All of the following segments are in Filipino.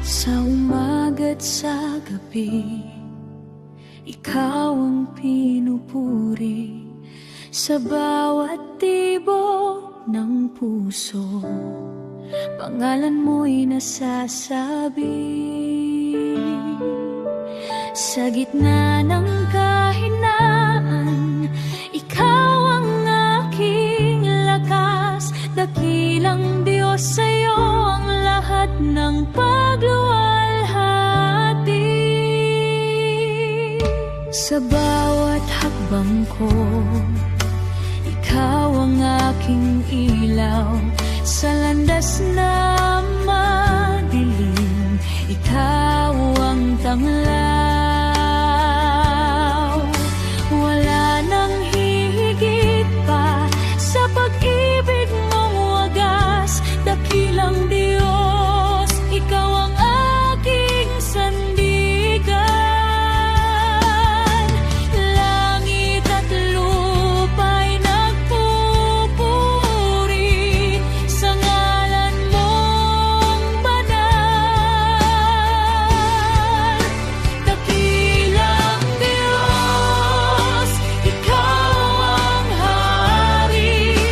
Sa umaga't sa gabi, ikaw ang pinupuri. Sa bawat tibok ng puso, pangalan mo'y nasasabi. Sa gitna ng kahinaan, ikaw ang aking lakas. Dakilang Diyos, sa'yo ang lahat ng pagluwalhati. Sa bawat hakbang ko, ikaw ang aking ilaw. Sa landas na madilim, ikaw ang tanglaw. Wala nang hihigit pa sa pag-ibig mong wagas. Dakilang Diyos, ikaw ang aking sandigan. Langit at lupa'y nagpupuri sa ngalan mong banal. Dakilang Diyos, ikaw ang hari.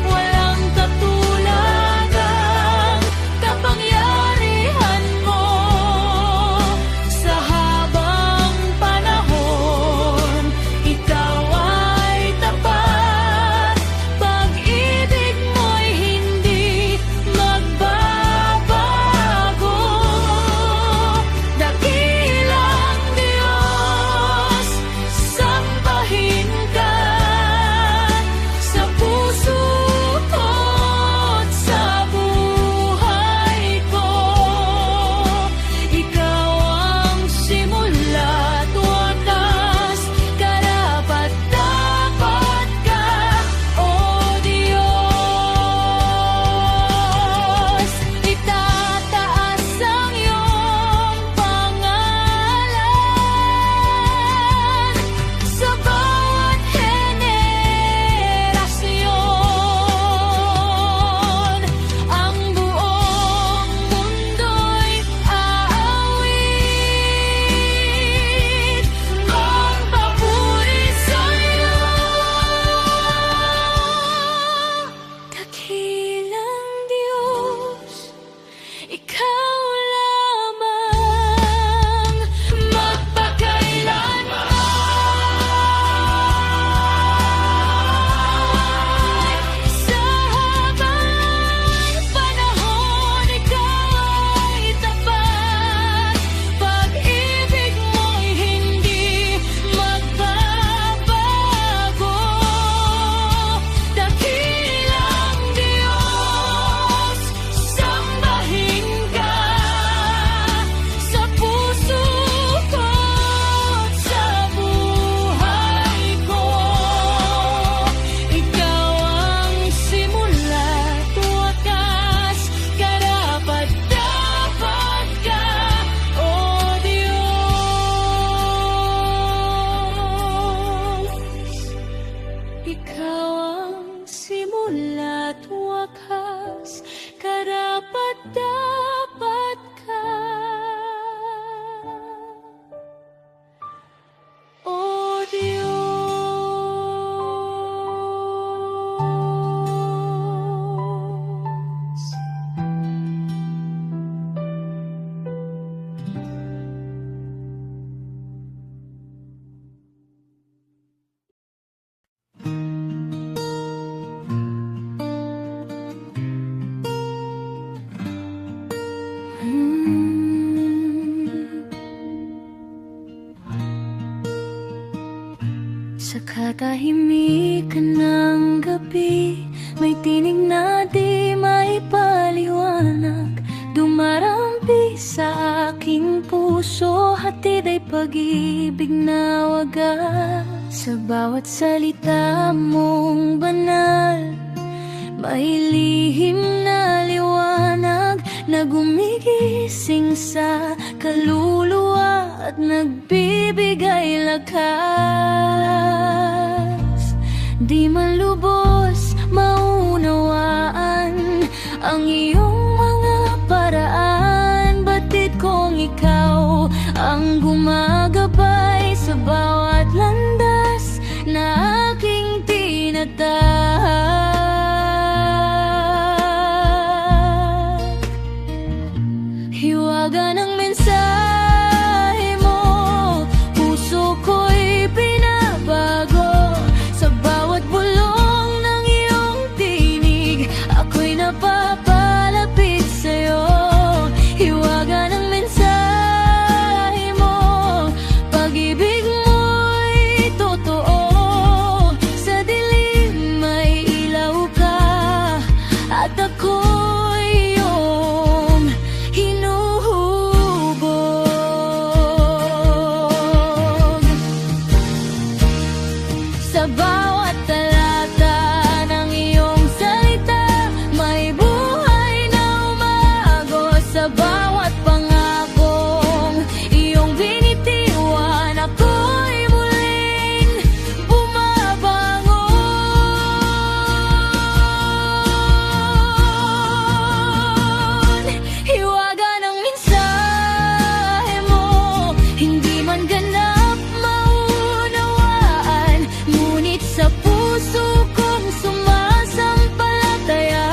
Walang katulad ang kapangyarihan mo. Sa habang panahon, ikaw ay tapat. Pag-ibig mo'y hindi magbabago. Dakilang Diyos, sambahin ka sa puso ko't sa buhay ko. Ikaw ang simula't wakas, karapat-dapat ka, O Diyos. Itataas ang iyong pangalan sa bawat henerasyon. Ang buong mundo'y aawit, magpapuri sa'yo. Dakilang Diyos, ikaw lamang magpakailanman. Sa habang panahon, ikaw ay tapat. Pag-ibig mo'y hindi magbabago. Dakilang Diyos, sambahin ka sa puso ko't sa buhay ko. Ikaw ang simula't wakas, karapat-dapat ka, O Diyos. Ikaw ang simula't wakas, karapat-dapat ka, O Diyos. Sa katahimikan ng gabi, may tinig na di maipaliwanag. Dumarampi sa aking puso, hatid ay pag-ibig na wagas. Sa bawat salita mong banal, may lihim na liwanag na gumigising sa kaluluwa at nagbibigay lakas. Di man lubos maunawaan ang iyong mga paraan, batid ko Hiwaga ng mensahe mo, puso ko'y binabago. Sa bawat bulong ng iyong tinig, ako'y napapalapit sa'yo. Hiwaga ng mensahe mo, pag-ibig mo'y totoo. Sa dilim may ilaw ka, at ako'y iyong hinuhubog. Sa bawat talata ng iyong salita, may buhay na umaagos. Sa bawat pangakong iyong binitiwan, ako'y muling bumabangon. Hiwaga ng mensahe mo, hindi man ganap maunawaan, ngunit sa puso kong sumasampalataya,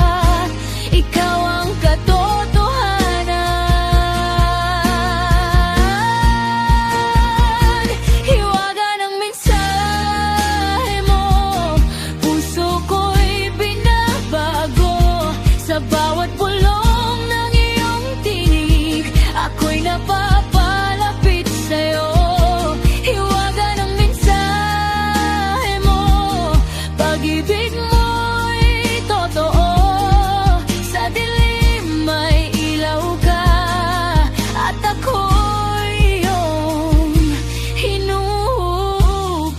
ikaw ang katotohanan. Hiwaga ng mensahe mo, puso ko'y binabago. Sa bawat bulong ng iyong tinig, ako'y napapalapit sa'yo. Hiwaga ng mensahe mo, pag-ibig mo'y totoo. Sa dilim may ilaw ka, at ako'y iyong hinuhubog.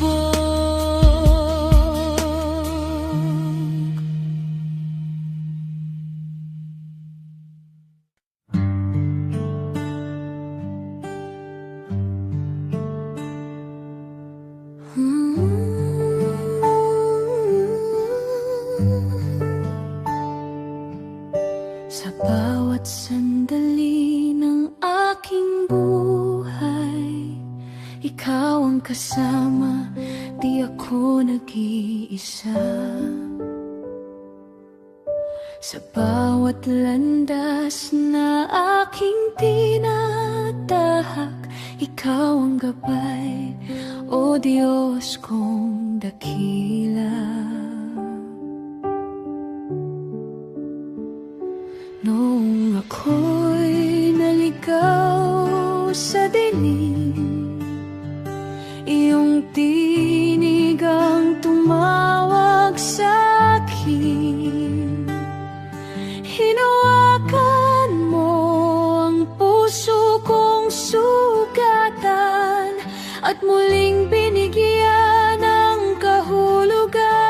Sa bawat sandali ng aking buhay, ikaw ang kasama, di ako nag-iisa. Sa bawat landas na aking tinatahak, ikaw ang gabay, o Diyos kong dakila. Noong ako'y naligaw sa dilim, iyong tinig ang tumawag sa'kin. Hinawakan mo ang puso kong sugatan, at muling binigyan ng kahulugan.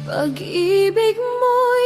Pag-ibig mo'y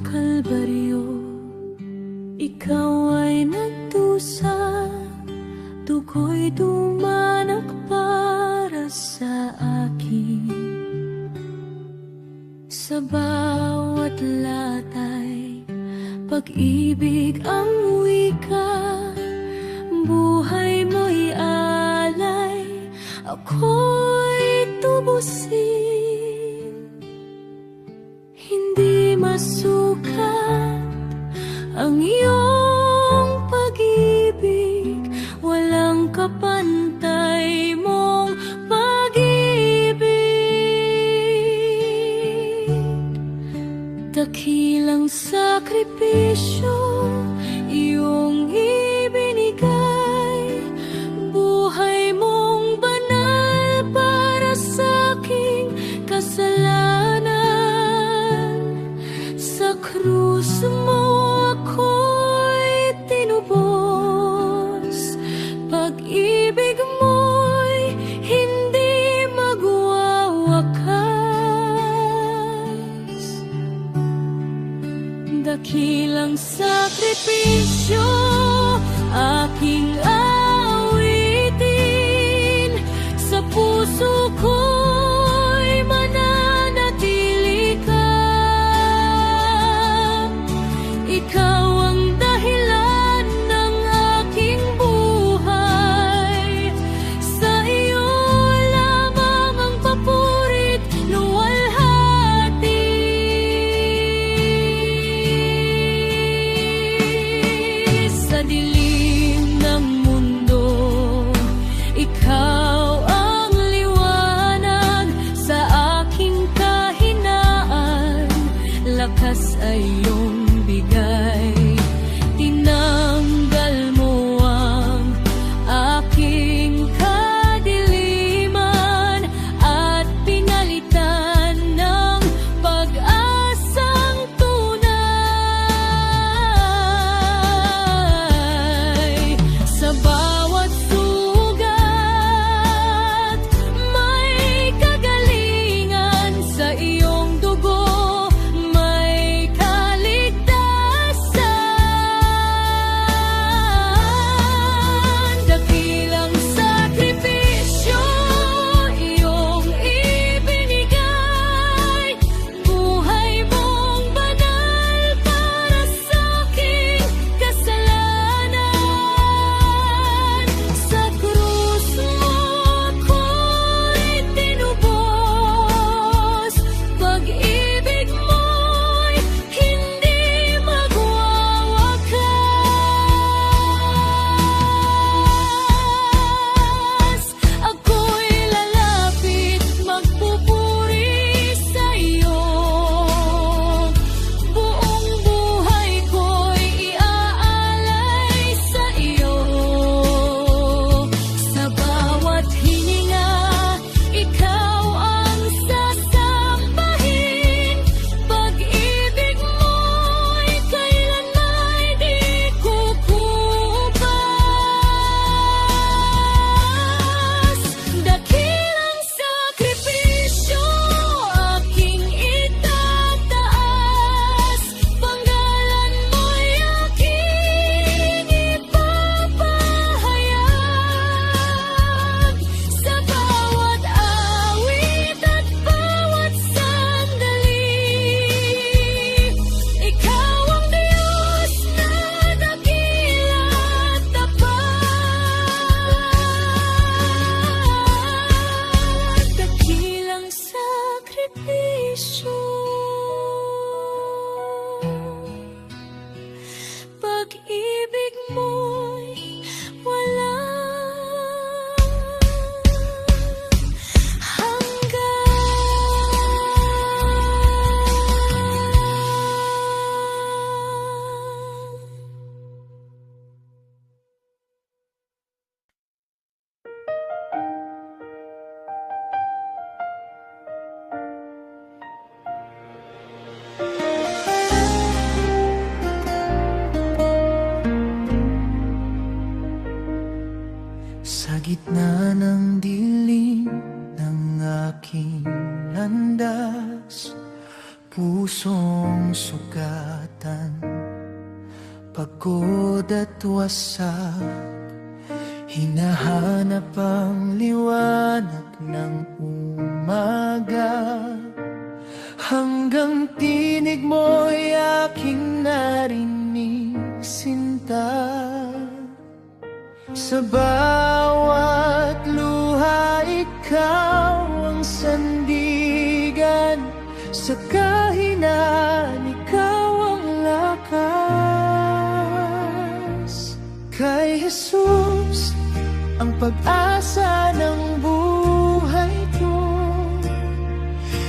Kalbaryo, ikaw ay nagdusa, dugo'y dumanak para sa akin. Sa bawat latay, pag-ibig ang wika, buhay mo'y alay, ako'y tubusin. Hindi masukat ang iyong pag-ibig, walang kapantay mong pag-ibig. Dakilang sakripisyo iyong ibinigay, buhay mong banal para sa aking kasalanan. Sa krus mo ako'y tinubos, pag-ibig mo'y hindi magwawakas. Dakilang sakripisyo aking awitin, sa puso ko'y mananatili ka. Ikaw ang dahilan ng aking buhay, sa iyo lamang ang papurit luwalhati. Sa dilim ng mundo, ikaw ang liwanag, sa aking kahinaan, lakas ay iyong bigay. Tinanggal mo ang aking kadiliman at pinalitan ng pag-asang tunay. Sa bawat sugat may kagalingan, sa iyong dugo may kaligtasan. ingatan, pagod at wasak, hinahanap ang liwanag ng umaga. Hanggang tinig mo'y aking narinig, sinta. Sa bawat luha, ikaw ang sandigan. Sa kahinaan, ikaw ang lakas. Kay Jesus, ang pag-asa ng buhay ko.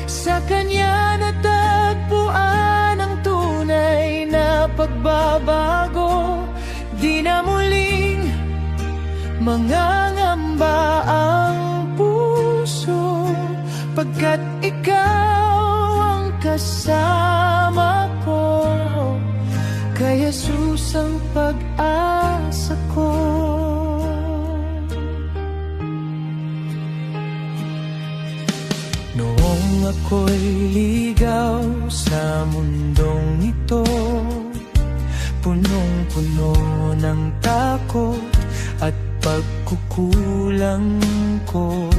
Sa Kanya natagpuan ang tunay na pagbabago. Di na muling mangangamba ang puso, pagkat ikaw ang kasama ko. Kay Jesus ang pag-asa ko. Noong ako'y ligaw sa mundong ito, punong-puno ng takot at pagkukulang ko,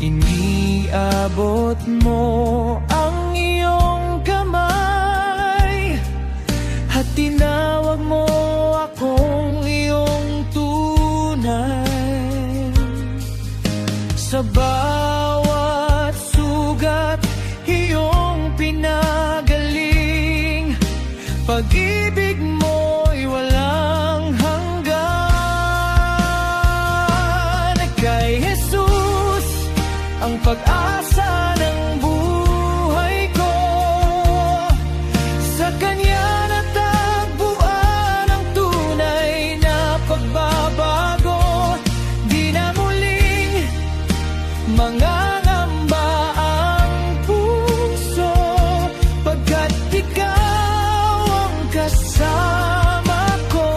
iniabot mo ang iyong kamay at tinawag mo akong iyong tunay. Sa bawat sugat, iyong pinagaling, pag-ibig mo'y walang hanggan. Kay Jesus, ang pag-asa ng buhay ko. Sa Kanya natagpuan ang tunay na pagbabago. Di na muling mangangamba ang puso, pagkat ikaw ang kasama ko.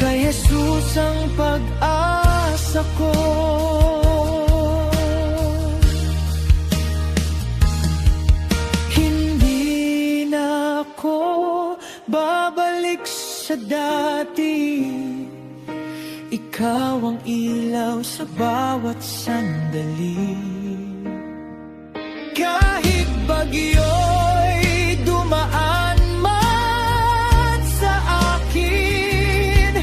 Kay Jesus ang pag-asa ko. Hindi na ako babalik sa dati. Ikaw ang ilaw sa bawat sandali. Kahit bagyo'y dumaan man sa akin,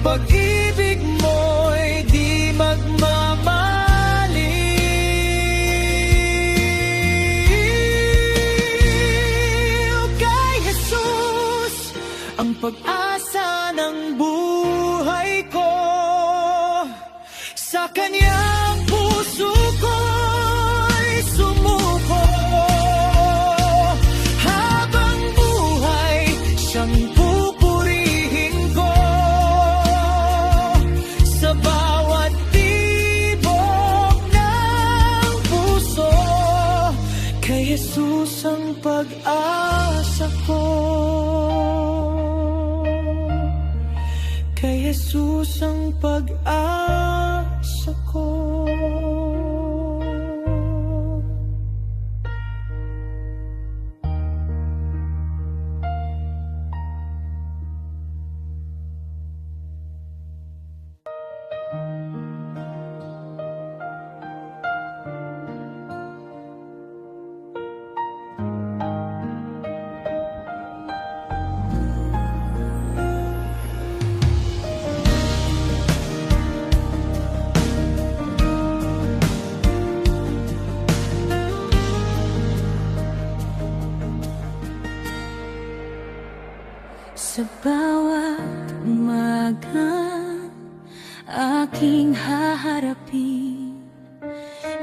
pag-ibig mo'y di magmamaliw. Kay Jesus, ang pag-asa ng buhay ko. Sa Kanyang puso ko'y sumuko. Habang buhay, siyang pupurihin ko. Sa bawat tibok ng puso, kay Jesus ang pag-asa ko. Kay Jesus ang pag-asa ko. Sa bawat umaga aking haharapin,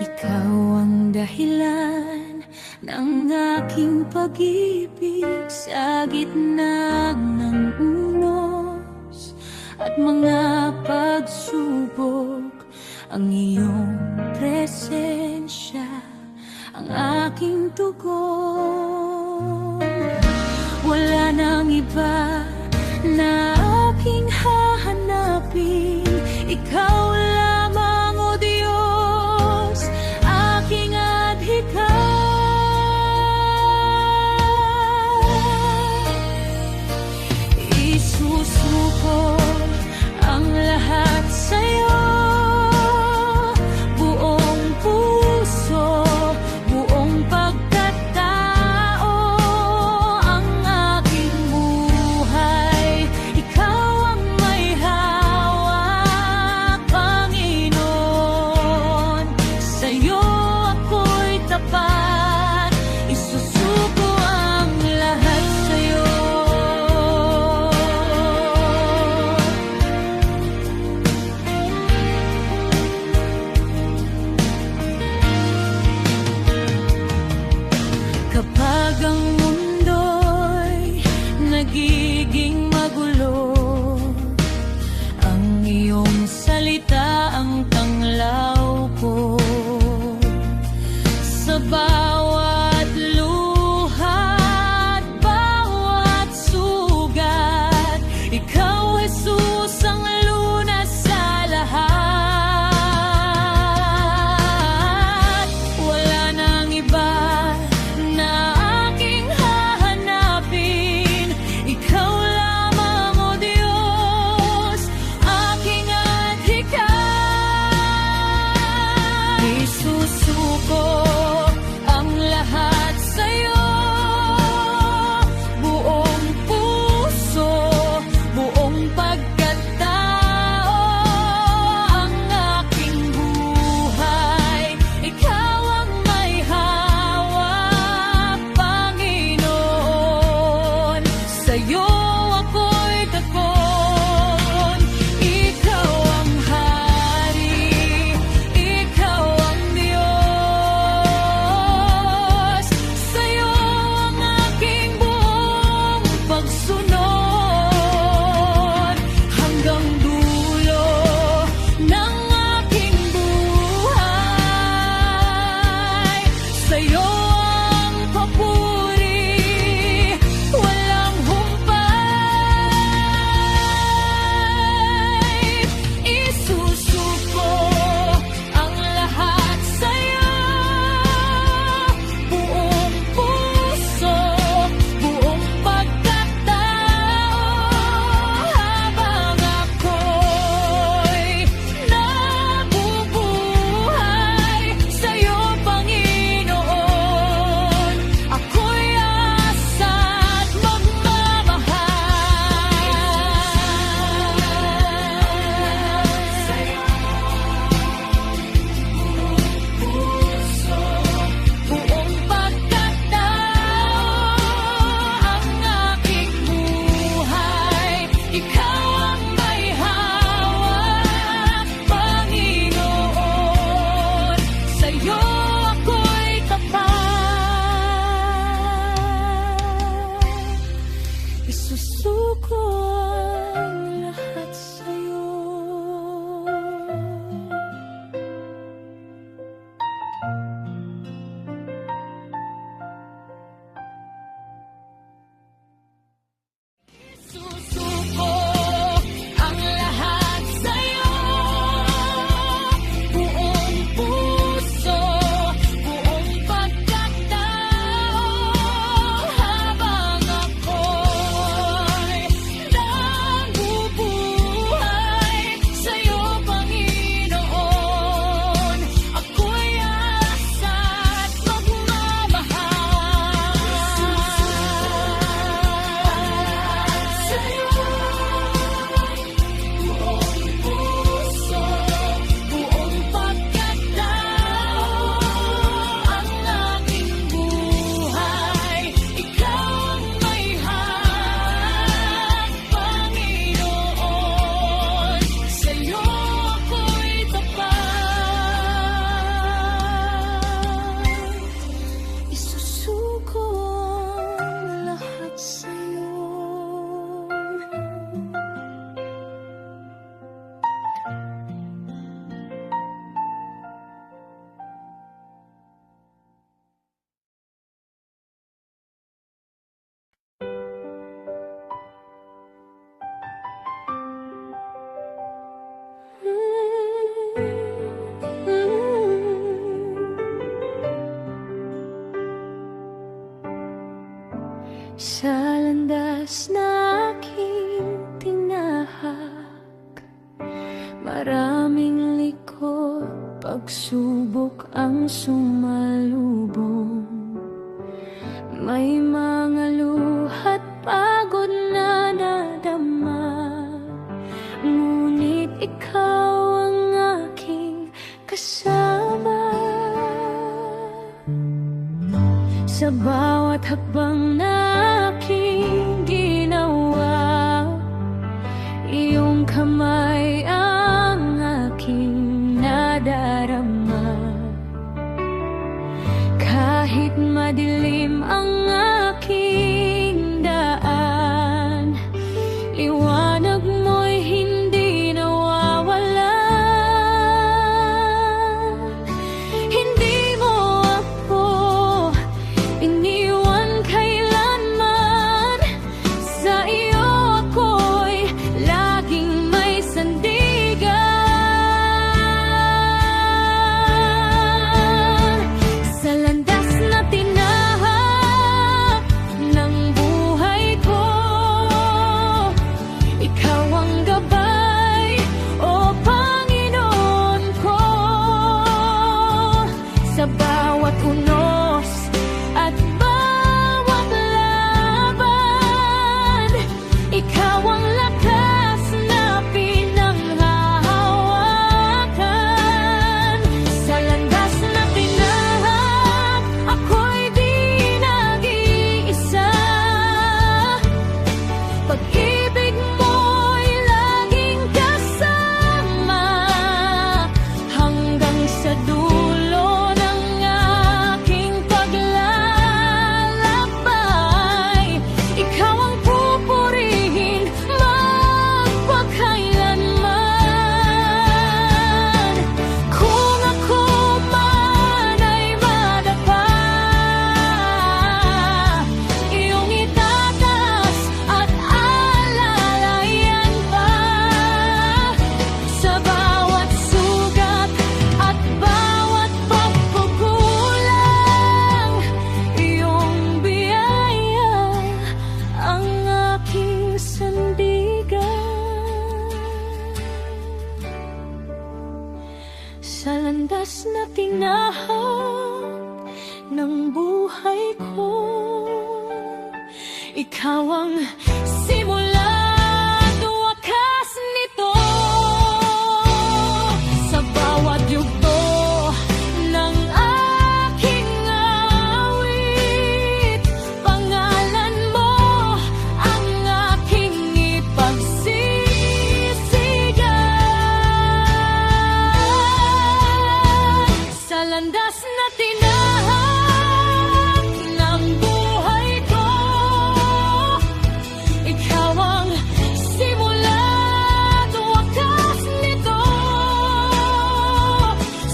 ikaw ang dahilan ng aking pag-ibig. Sa gitna ng unos at mga pagsubok, ang iyong presensya ang aking tugon. Wala nang iba na aking hahanapin, ikaw lamang, O Diyos, aking adhika. sa'yo ako'y takon. Ikaw ang hari, ikaw ang Diyos. Sa'yo ang aking buong pagsunod, hanggang dulo ng aking buhay. Sa'yo ang papuri, walang humpay. Isusuko ang lahat sa'yo, buong puso, buong pagkatao, habang ako'y nabubuhay. Sa'yo, Panginoon, ako'y asa't buong pagkatao, ang aking buhay. Ikaw ang may hawak, Panginoon. Sa'yo ako'y tapat. Isusuko ang lahat sa'yo. Susuko ang lahat sa'yo, buong puso, buong pagkatao, habang ako'y nabubuhay. Sa'yo, Panginoon, ako'y asa't magmamahal. Sa'yo, buong puso, buong pagkatao, ang aking buhay. Ikaw ang may hawak, Panginoon. Sa'yo ako'y tapat. Isusuko ang lahat sa'yo. Sa landas na aking tinahak, maraming liko, pagsubok ang sumalubong. May mga luha't pagod na nadama, ngunit ikaw ang aking kasama. Sa bawat hakbang na aking ginawa, iyong kamay ang aking nadarama. Kahit madilim ang aking daan, liwanag mo'y hindi nawawala. Hindi mo ako iniwan kay ikaw ang simula at wakas nito. Sa bawat yugto ng aking awit, pangalan mo ang aking ipagsisisigan. Sa landas na tinahak ng buhay ko, ikaw ang simula at wakas nito.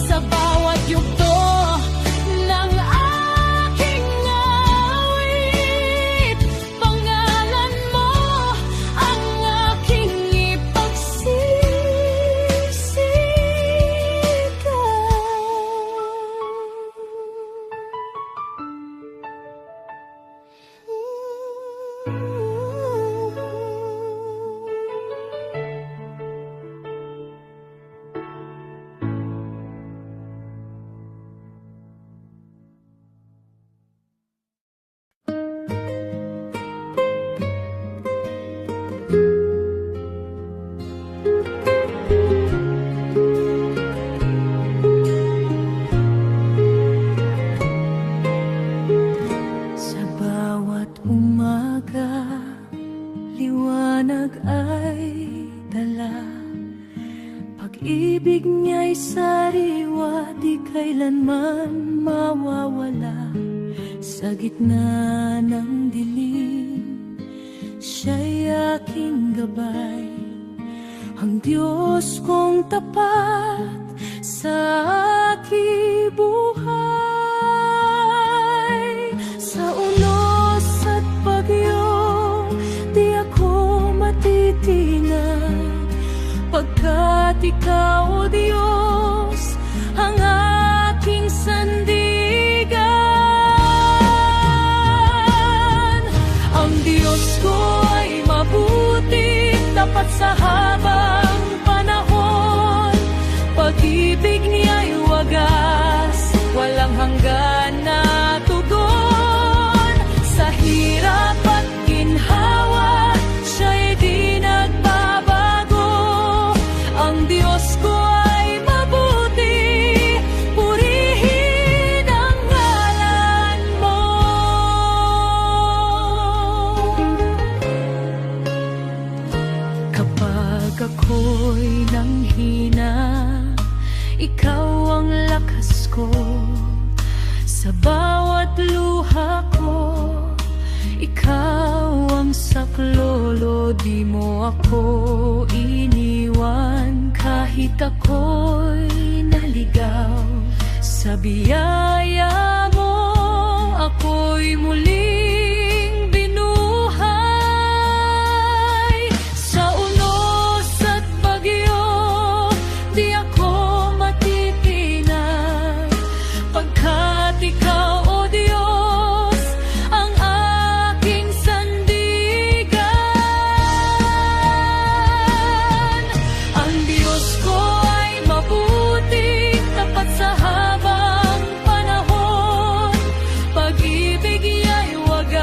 Sa bawat yugto ng aking awit, pangalan mo ang aking Sa bawat umaga, liwanag ay dala. Pag-ibig niya'y sariwa, di kailanman mawawala. Sa gitna ng dilim, siya'y aking gabay. Ang Diyos kong tapat sa aking buhay. Sa unos at bagyo, di ako matitinag, pagkat ikaw, O Diyos, ang aking sandigan. Ang Diyos ko ay mabuti, tapat sa habang panahon. Pag-ibig niya'y wagas, walang hanggan na tugon. Sa hirap at ginhawa, siya'y di nagbabago. Ang Diyos ko ay mabuti, purihin ang ngalan mo. Kapag ako'y nanghina, ikaw ang lakas ko. Sa bawat luha ko, ikaw ang saklolo. Di mo ako iniwan kahit ako'y naligaw. Sa biyaya mo, ako'y muling binuhay. Sa unos at bagyo, di ako matitinag, pagkat ikaw, O Diyos, ang aking sandigan. Ang Diyos ko ay mabuti, tapat sa habang panahon. Pag-ibig niya'y wagas,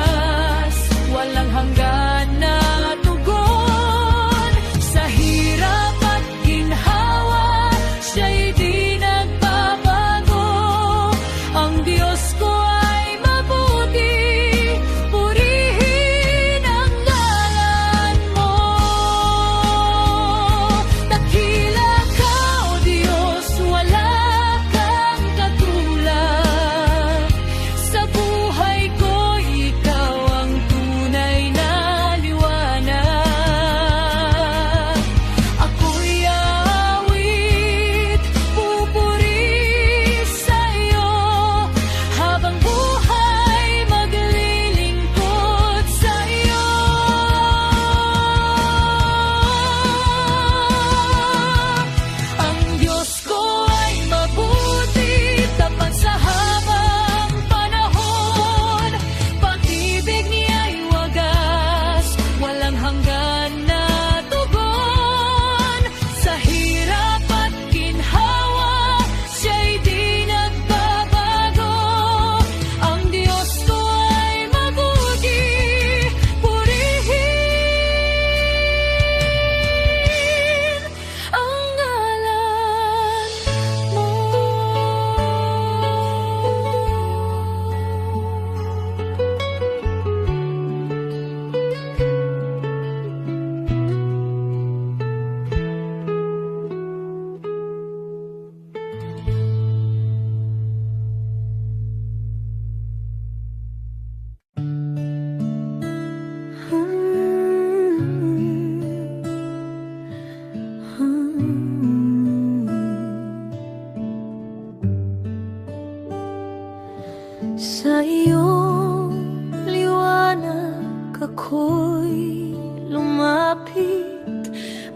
ako'y lumapit,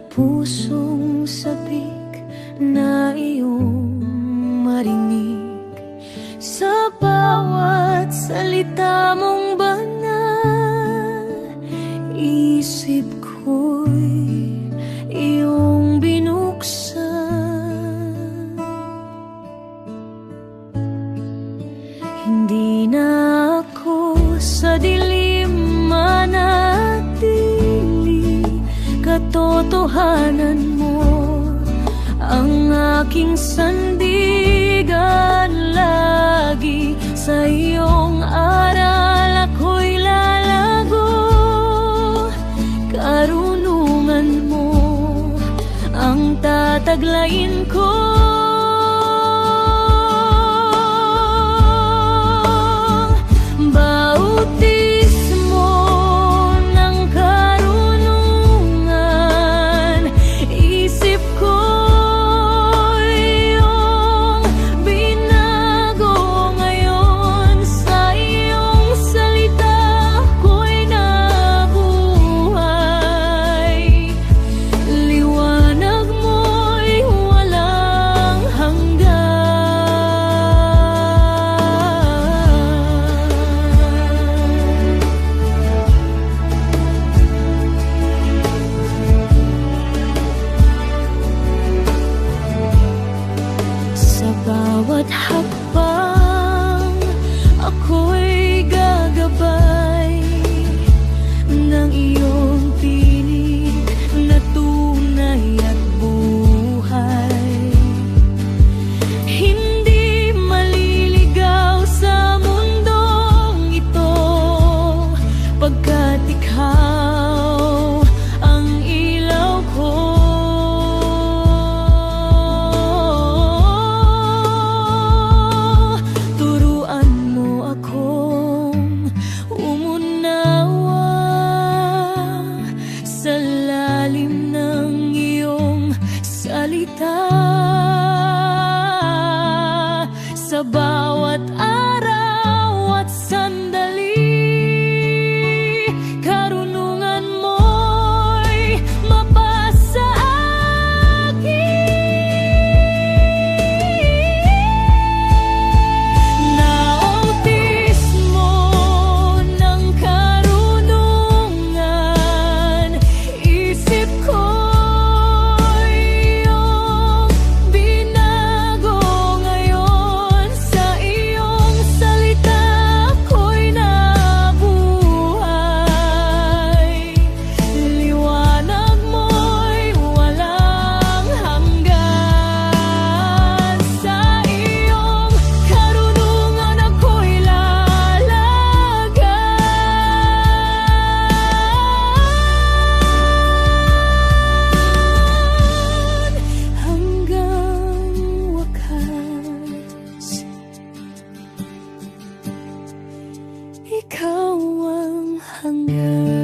pusong sabik na iyong marinig. Sa bawat salita mong banal, isip ko'y iyong binuksan. Hindi na ako sa dilim manatili, katotohanan mo ang aking sandigan lagi. Sa iyong aral ako'y lalago, karunungan mo ang tataglayin ko. Bautismo ng karunungan, isip ko iyong binago ngayon. Sa iyong salita ko'y nabuhay, liwanag mo'y walang hanggan. Sa bawat hakbang ako'y gagabay ng iyong tinig na tunay at buhay. Hindi maliligaw sa mundong ito, pagkat ikaw ang ilaw ko. Turuan mo akong umunawa sa lalim ng iyong salita. Sa bawat araw at sandali, karunungan mo'y mapasa nautismo ng karunungan, isip ko iyong binago ngayon. Sa iyong salita ko'y nabuhay, liwanag mo'y walang hanggan. Sa iyong karunungan ako'y lalagan hanggang wakas. Ikaw ang hanggan.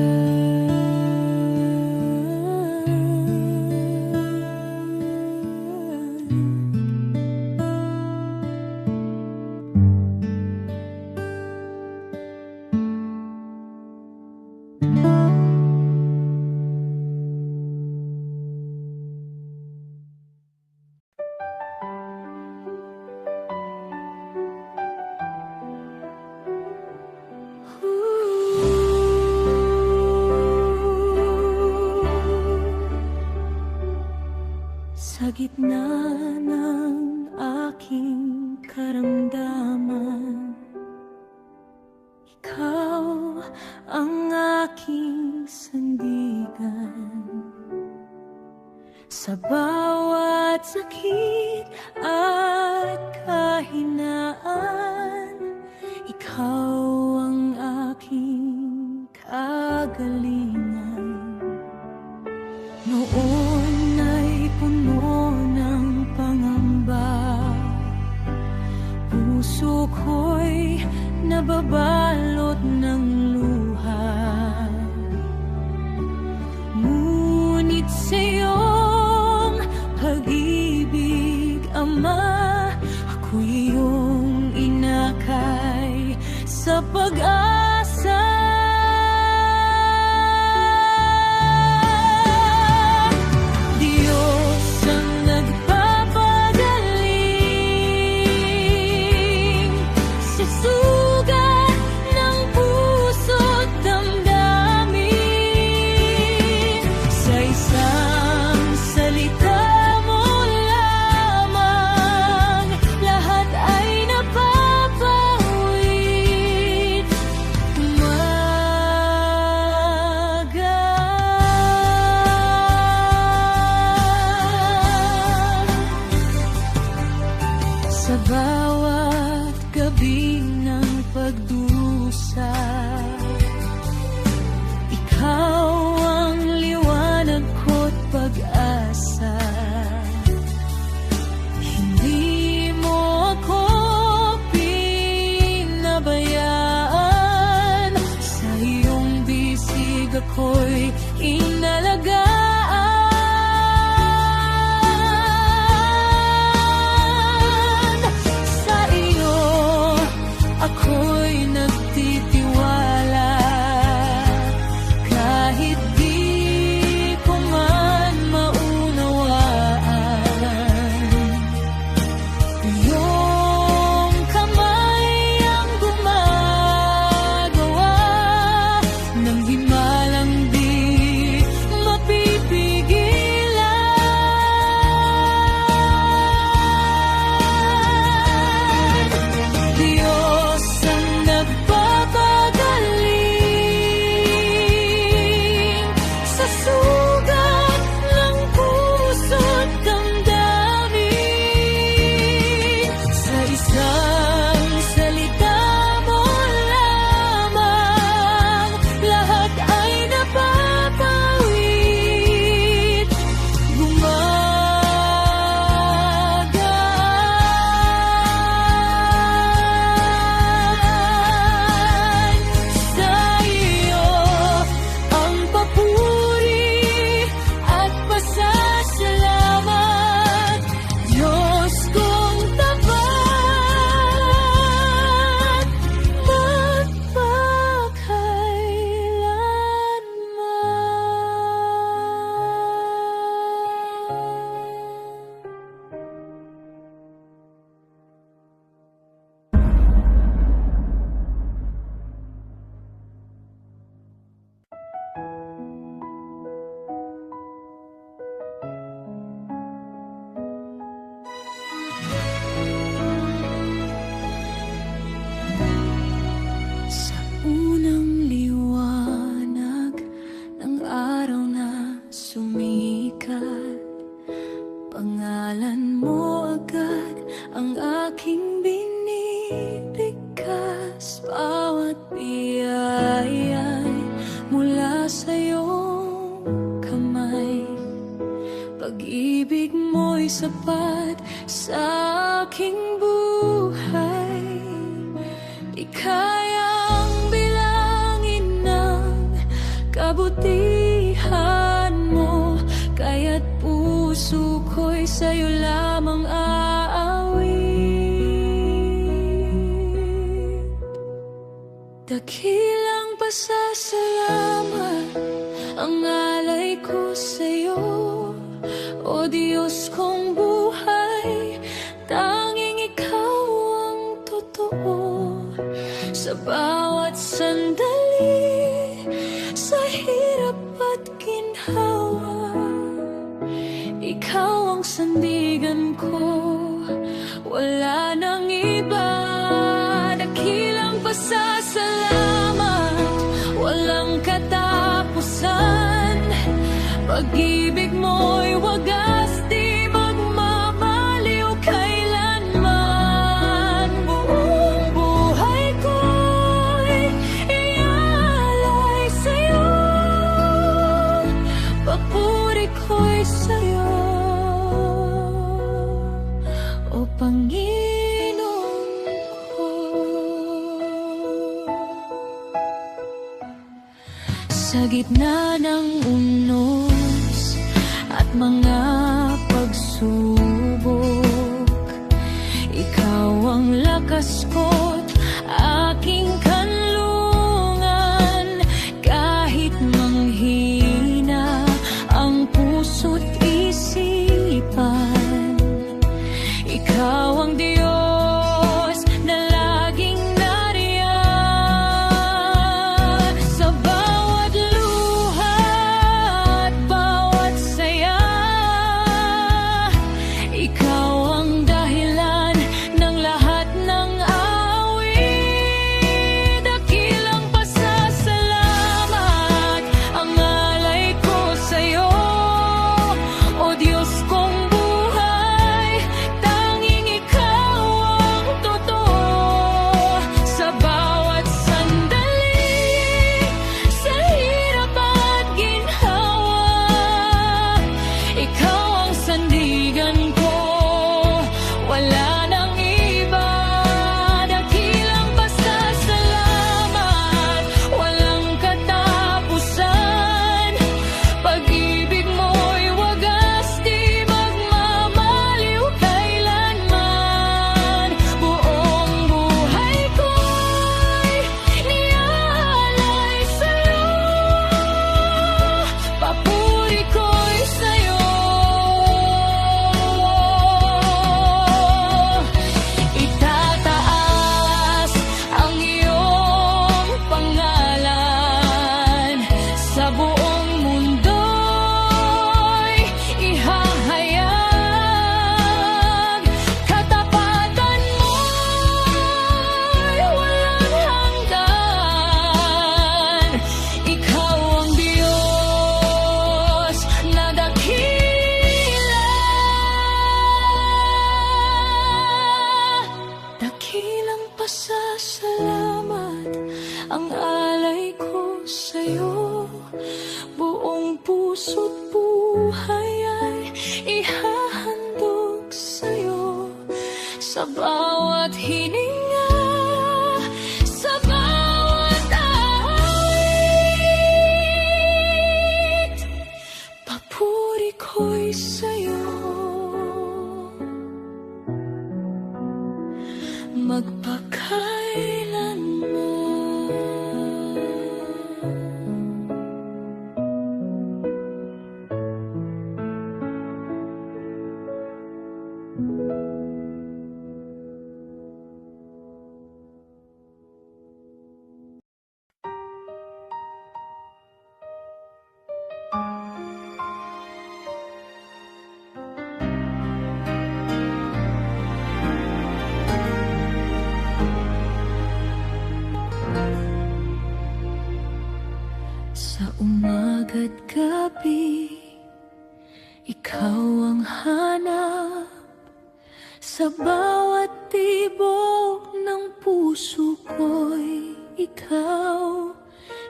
Sa gitna ng aking karamdaman, ikaw ang aking sandigan. Sa bawat sakit at kahinaan, ikaw ang aking kagalingan. Noon ay puno ng pangamba, puso ko'y nababalot ng luha. Ngunit sa iyong pag-ibig, Ama, ako'y iyong inakay sa pag-asa. ako'y inalagaan. Sa iyo ako'y nagtitiwala, kahit di ko man maunawaan. Iyong kamay ang gumagawa ng himalang di mapipigilan. Diyos ang nagpapagaling sa sugat ng puso't damdamin. Sa isang salita mo lamang, lahat ay napapawid, gumagaan. Sa iyo ang papuri at pasasalamat, Diyos kong tapat magpakailanman. Sa unang liwanag ng araw na sumikat, pangalan mo agad ang aking binibigkas. Bawat biyaya'y mula sa iyong kamay, pag-ibig mo'y sapat sa aking buhay. Di kayang bilangin ng kabutihan mo, kaya't puso ko'y sa'yo lamang aawit. Dakilang pasasalamat ang alay ko sa'yo, o Diyos kong buhay. Tanging ikaw ang totoo sa bawat sandali, sa hirap at ginhawa. Ikaw ang sandigan ko, wala nang iba. Dakilang pasasalamat, walang katapusan. Pag-ibig mo'y wagas, di magmamaliw kailanman. Buong buhay ko'y ialay sa'yo, papuri ko'y sa'yo, o Panginoon ko. Sa gitna ng unos at mga pagsubok, ikaw ang lakas ko't aking kanlungan. Kahit manghina ang puso't isipan, ikaw ang Diyos na laging nariyan. Sa bawat luha at bawat saya, ikaw ang dahilan ng lahat ng sa buong mundo'y ihahayag. Katapatan mo'y walang hanggan. Ikaw ang Diyos na dakila. Dakilang pasasalamat ang alay ko sa'yo. Buong puso't buhay ay ihahandog sa'yo. Sa bawat hininga, sa bawat awit, papuri ko'y sa'yo. Sa umaga't gabi, ikaw ang hanap. Sa bawat tibok ng puso ko'y ikaw.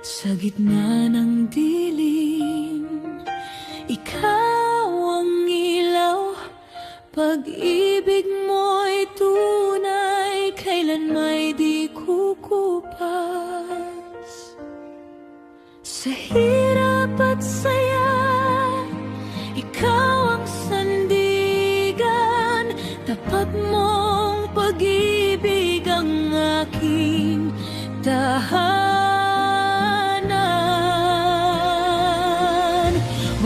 Sa gitna ng dilim, ikaw ang ilaw. Pag-ibig mo'y tunay, kailan may di kukupas. Sa hirap at saya, ikaw ang sandigan. Tapat mong pag-ibig ang aking tahanan.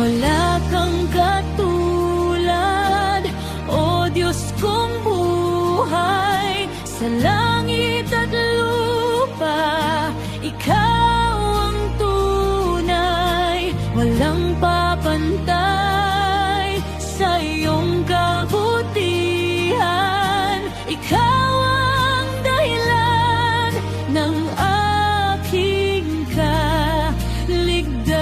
Wala kang katulad, O Diyos kong buhay. Sa langit at lupa, ikaw ang tunay. Walang papantay sa iyong kabutihan. Ikaw ang dahilan ng aking kaligtasan.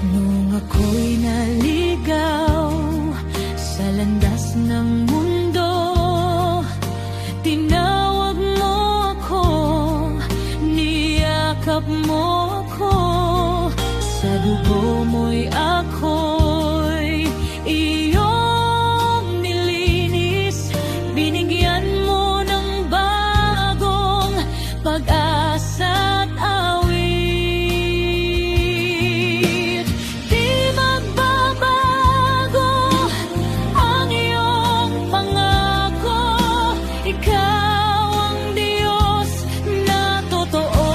Nung ako'y naligaw sa landas ng mundo, tinawag mo ako, niyakap mo ako. Sa dugo mo'y ako'y iyong nilinis. Binigyan mo ng bagong pag-asa't awit. Di magbabago ang iyong pangako. Ikaw ang Diyos na totoo.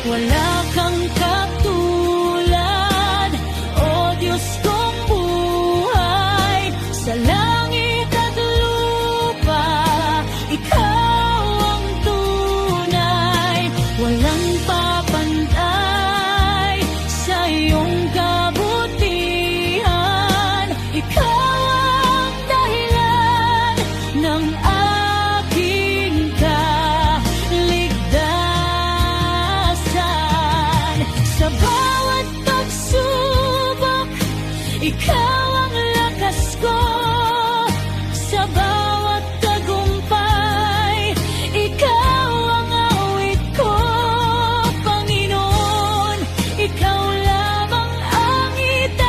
Wala kang katulad, O Diyos kong buhay. Sa langit at lupa, ikaw ang tunay. Walang papantay sa iyong kabutihan. Ikaw ang dahilan ng aking kaligtasan. Sa bawat pagsubok, ikaw ang lakas ko. Sa bawat tagumpay, ikaw ang awit ko. Panginoon, ikaw lamang ang itataas,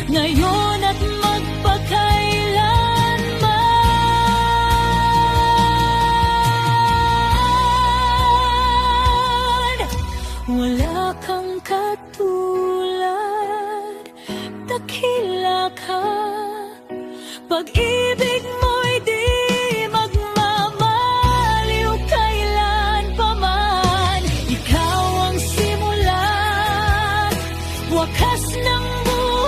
ngayon at magpakailanman. Wala kang katulad, dakila ka. Pag-ibig mo'y di magmamaliw kailan pa man. Ikaw ang simula, wakas ng buhay.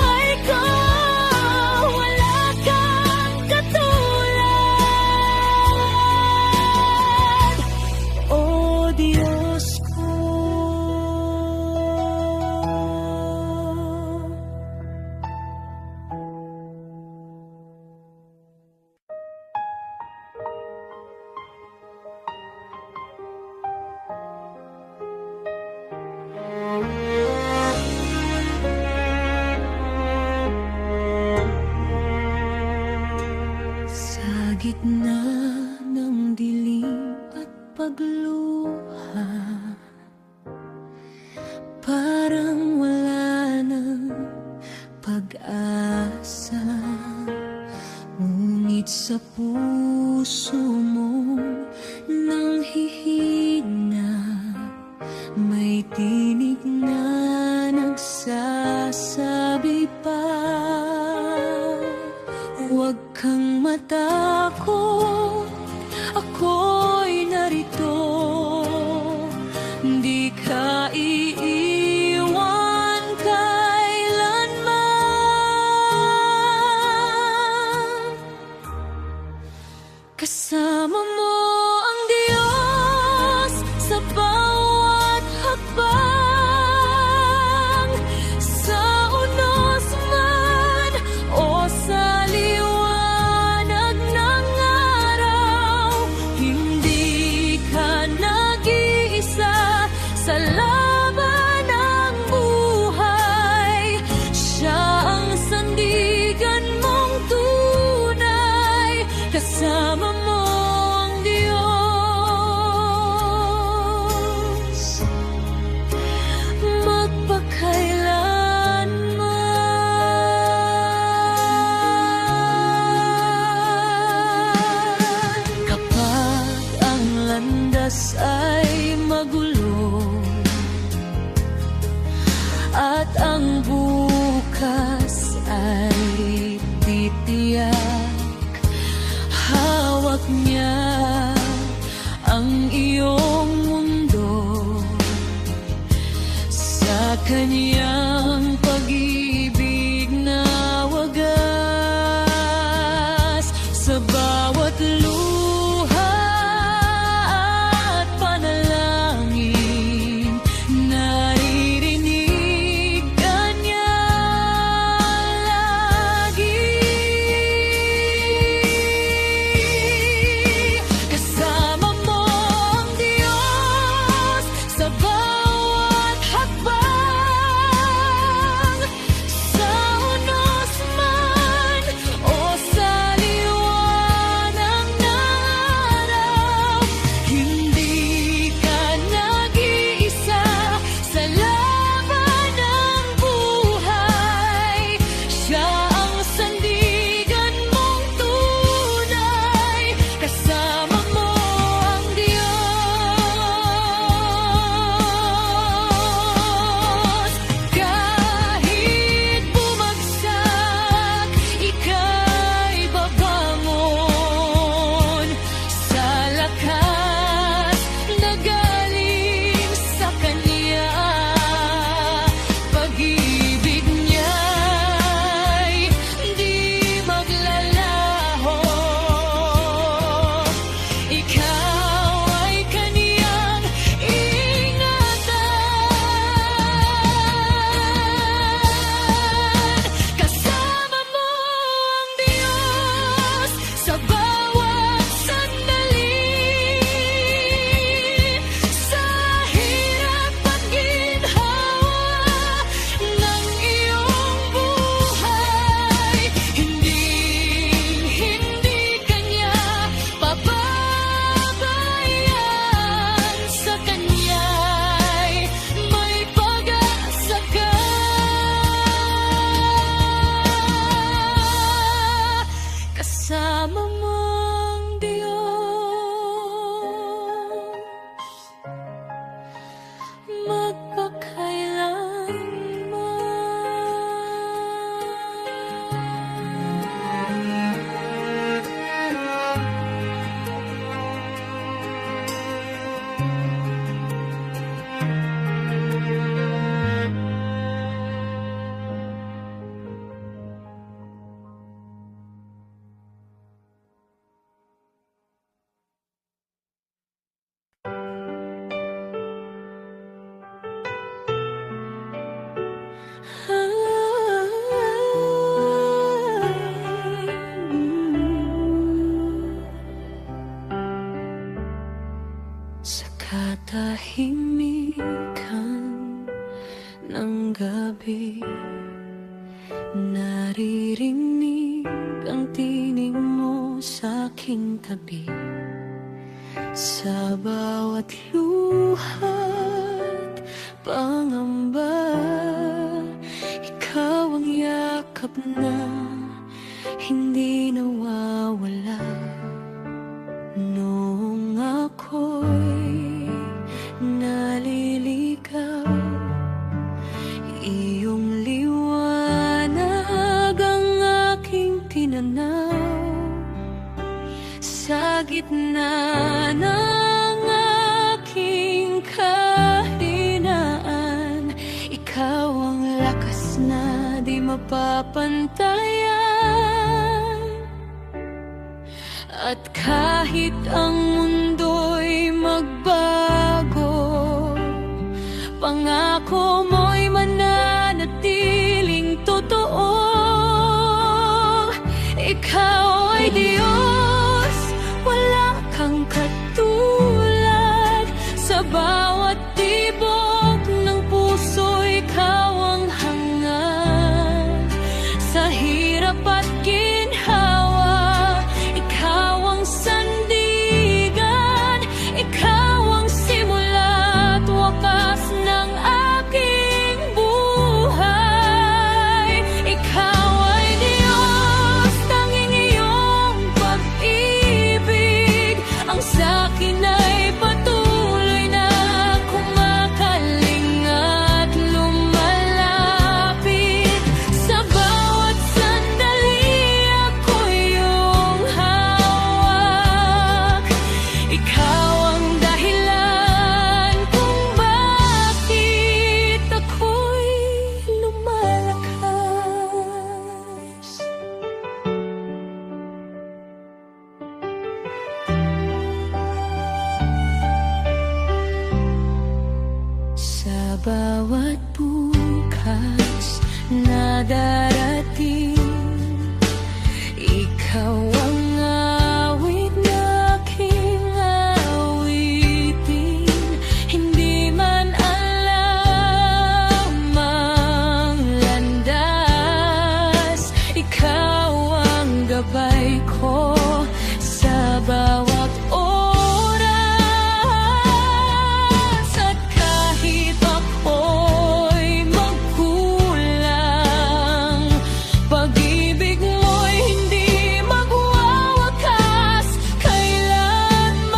gitna ng dilim at pagluha, parang wala ng pag-asa. Ngunit sa puso mo nang hihina, may tinig na nagsasabi pa, huwag kang matakot, ako'y narito. Di ka iiwan kailanman. Kasama mo ang Diyos sa bawat hakbang, sa unos man o sa liwanag ng araw. Hindi ka nag-iisa sa laban ng buhay. Siya ang sandigan mong tunay. Kasama mo ang Diyos magpakailanman. Kapag ang landas ay magulo at ang bukas ay titiyak, hawak niya ang iyong mundo. Sa kanyang pag-ibig na wagas, sa bawat luha at panalangin, naririnig ka niya lagi. Kasama mo ang Diyos sa bawat hakbang, sa unos man o sa liwanag ng araw. Hindi ka nag-iisa sa laban ng buhay. Siya ang sandigan mong tunay. Kasama mo ang Diyos. Kahit bumagsak, ika'y babangon sa lakas na galing sa Kanya. Pag-ibig niya'y di maglalaho. Ikaw ay Kaniyang ingatan. Kasama mo ang Diyos sa bawat sandali, sa hirap at ginhawa ng iyong buhay. Hindi Kanya pababayaan. Sa Kanya'y may pag-asa ka. Kasama mo ang Diyos sa katahimikan ng gabi. Naririnig ang tinig mo sa'kin. aking tabi. Sa bawat luha't pangamba, ikaw ang yakap na hindi nawawala. Noong ako'y naliligaw, iyong liwanag ang aking tinanaw. Sa gitna ng aking kahinaan, ikaw ang lakas na di mapapantayan. At kahit ang mundo'y magbago, pangako mo'y mananatiling totoo. Ikaw ay Diyos, wala kang katulad. Sa bawat tibok ng puso, ikaw ang hangad. Sa hirap at ginhawa, ikaw ang sandigan. Ikaw ang simula at wakas ng aking buhay. Ikaw ay Diyos, tanging iyong pag-ibig ang sa'kin ay patuloy na kumakaling at lumalapit. Sa bawat sandali ako'y iyong hawak. Ikaw ang dahilan kung bakit ako'y lumalakas. Sa bawat bukas na darating, ikaw ang awit na aking awitin. Hindi man alam ang landas, ikaw ang gabay ko sa bawat oras. At kahit ako'y magkulang, pag-ibig mo'y hindi magwawakas kailanman.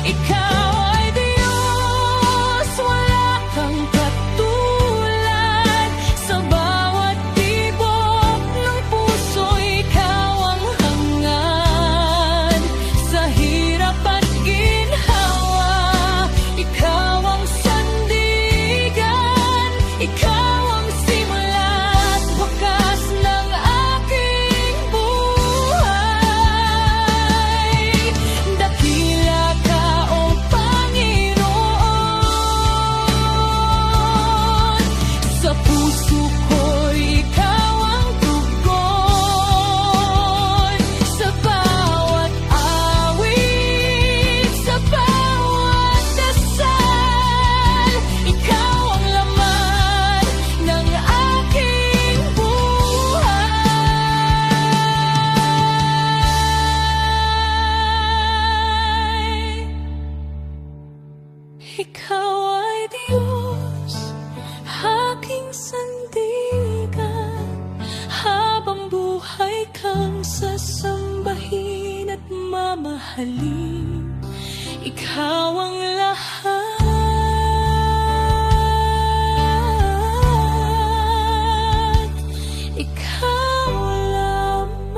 Ikaw ay Diyos, wala kang katulad. Sa bawat tibok ng puso, ikaw ang hangad. Sa hirap at ginhawa, ikaw ang sandigan. Ikaw ang simula at wakas ng aking buhay. Dakila ka, O Panginoon. Sa puso ko'y ikaw ang tugon. Sa bawat awit, sa bawat dasal, ikaw ang laman ng aking buhay. Ikaw ay Diyos, aking sandigan. Habang buhay kang sasambahin at mamahalin. Ikaw ang lahat. Ikaw lamang.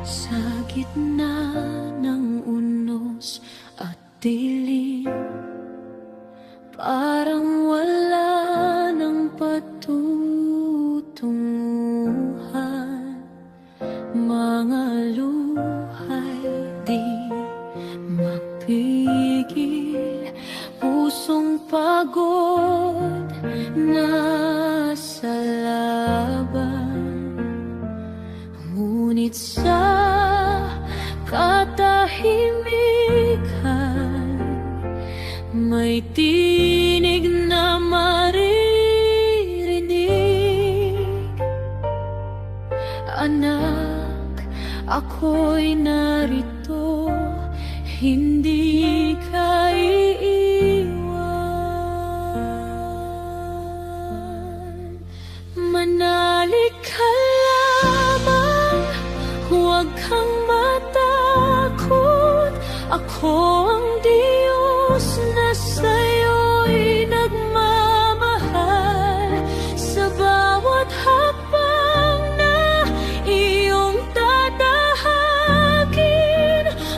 Sa gitna ng unos at dilim, parang wala nang tumigil, pusong pagod na sa laban. Ngunit sa katahimikan, may tinig na maririnig. Anak, ako'y narito, hindi ka iiwan. Manalig ka lamang, huwag kang matakot. Ako ang Diyos na sa'yo'y nagmamahal. Sa bawat hakbang na iyong tatahakin,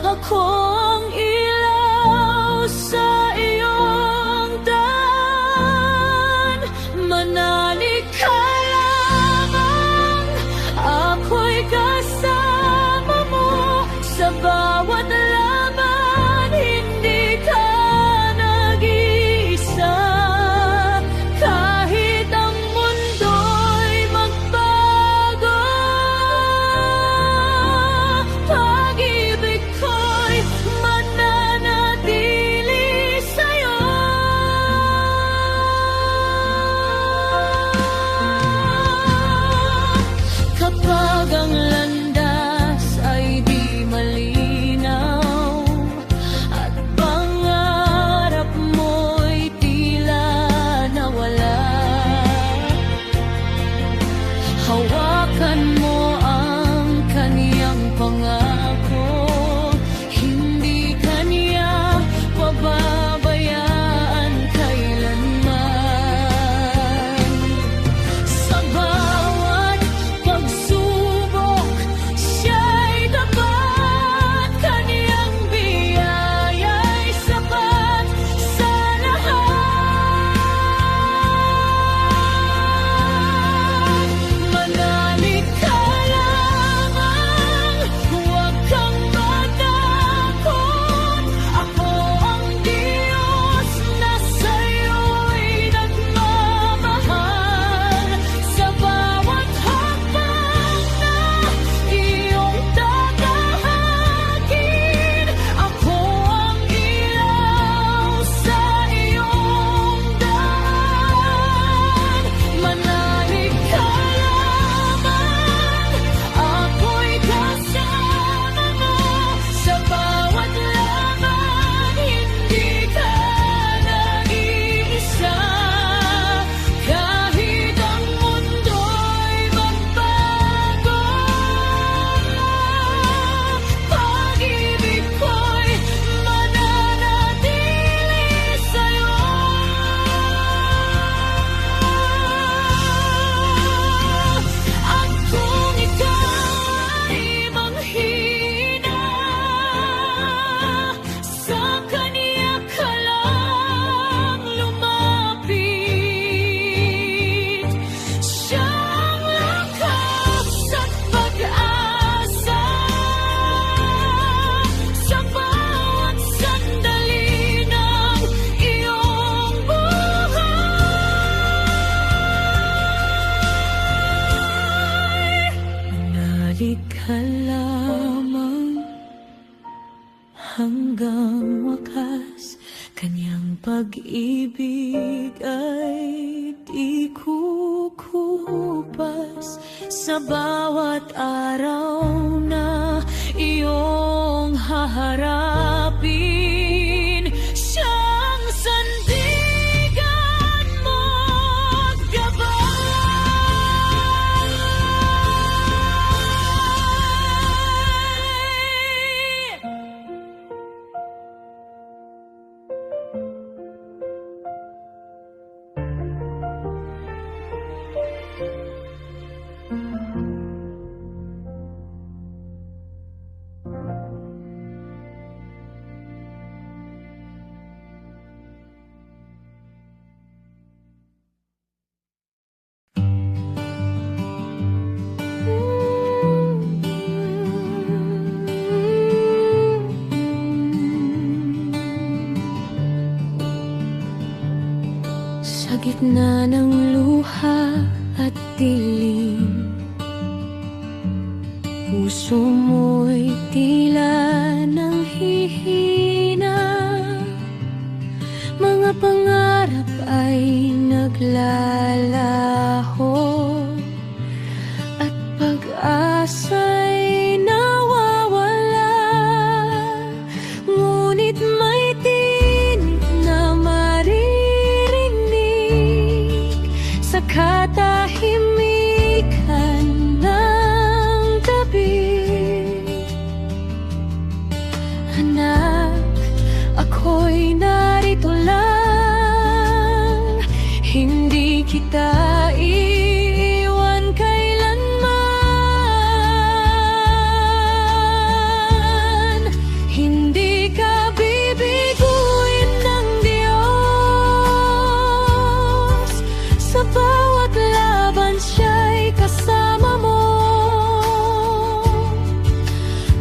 ako ang ilaw sa iyong daan. Manalig ka lamang, ako'y kasama mo sa bawat laban. Hindi ka nag-iisa, kahit ang mundo'y magbago. Pag-ibig ko'y mananatili sa'yo. Kapag ang landas ay di malinaw at pangarap mo'y tila nawala, hawakan mo ang kaniyang pangako. Hindi kaniya pababayaan kailanman. Sa bawat pagsubok, siya'y tapat. Kaniyang biyaya'y sapat sa lahat. Manalig ka lamang, huwag kang matakot. Ako ang Diyos na sa'yo'y nagmamahal. Sa bawat hakbang na iyong tatahakin, ako ang ilaw sa iyong daan. Manalig ka lamang, ako'y kasama mo sa bawat laban. Hindi ka nag-iisa, kahit ang mundo'y magbago. Pag-ibig ko'y mananatili sa'yo. At kung ika'y manghina, sa Kaniya ka lang lumapit. Siyang lakas at pag-asa sa bawat sandali ng iyong buhay. Manalig ka lamang, hanggang wakas Kanyang pag-ibig ay di kukupas. Sa bawat araw na iyong haharapin, siyang sandigan mo at gabay. Sa gitna ng luha at dilim, puso mo'y tila nang hihina. Mga pangarap ay naglalaho at pag-asa'y nawawala. Ngunit may tinig na maririnig sa katahimikan ng gabi. Anak, ako'y narito lang, hindi kita iiwan kailanman. Hindi ka bibiguin ng Diyos, sa bawat laban siya'y kasama mo.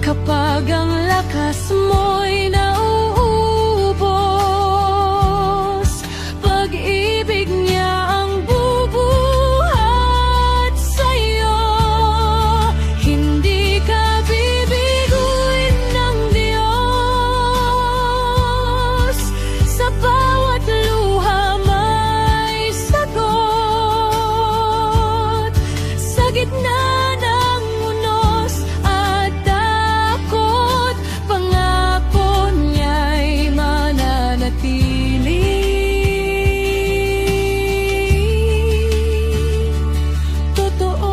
Kapag ang lakas mo'y nauubos, pag-ibig niya ang bubuhat sa'yo. Hindi ka bibiguin ng Diyos, sa bawat luha may sagot. Sa gitna ng unos at takot, pangako niya'y mananatili. Totoo.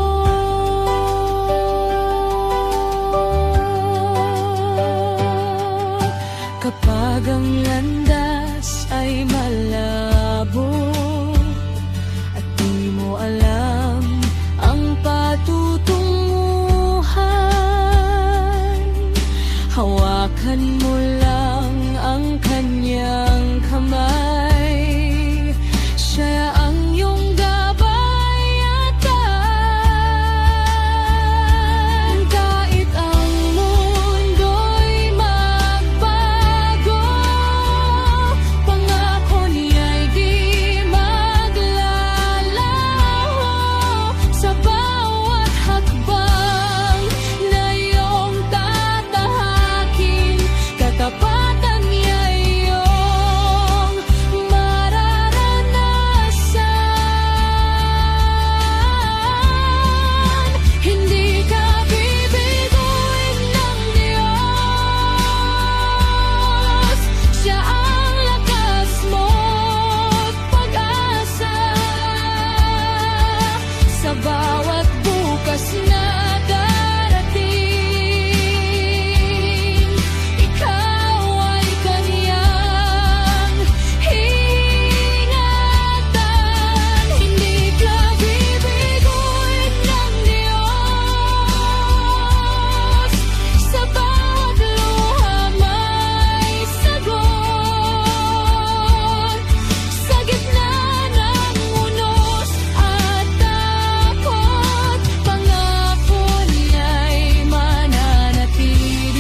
Kapag ang landas ay malabo at di mo alam ang patutunguhan, hawakan mo lang ang kanyang kamay. Siya ang iyong gabay at daan. Kahit ang mundo'y magbago, pangako niya'y di maglalaho. Sa bawat hakbang na iyong tatahakin, katapatan niya iyong mararanasan. Hindi ka bibiguin ng Diyos, siya ang lakas mo't pag-asa. Sa bawat bukas na darating, ikaw ay kaniyang ingatan. Hindi ka bibiguin ng Diyos, sa bawat luha may sagot. Sa gitna ng unos at takot, pangako niya'y mananatili.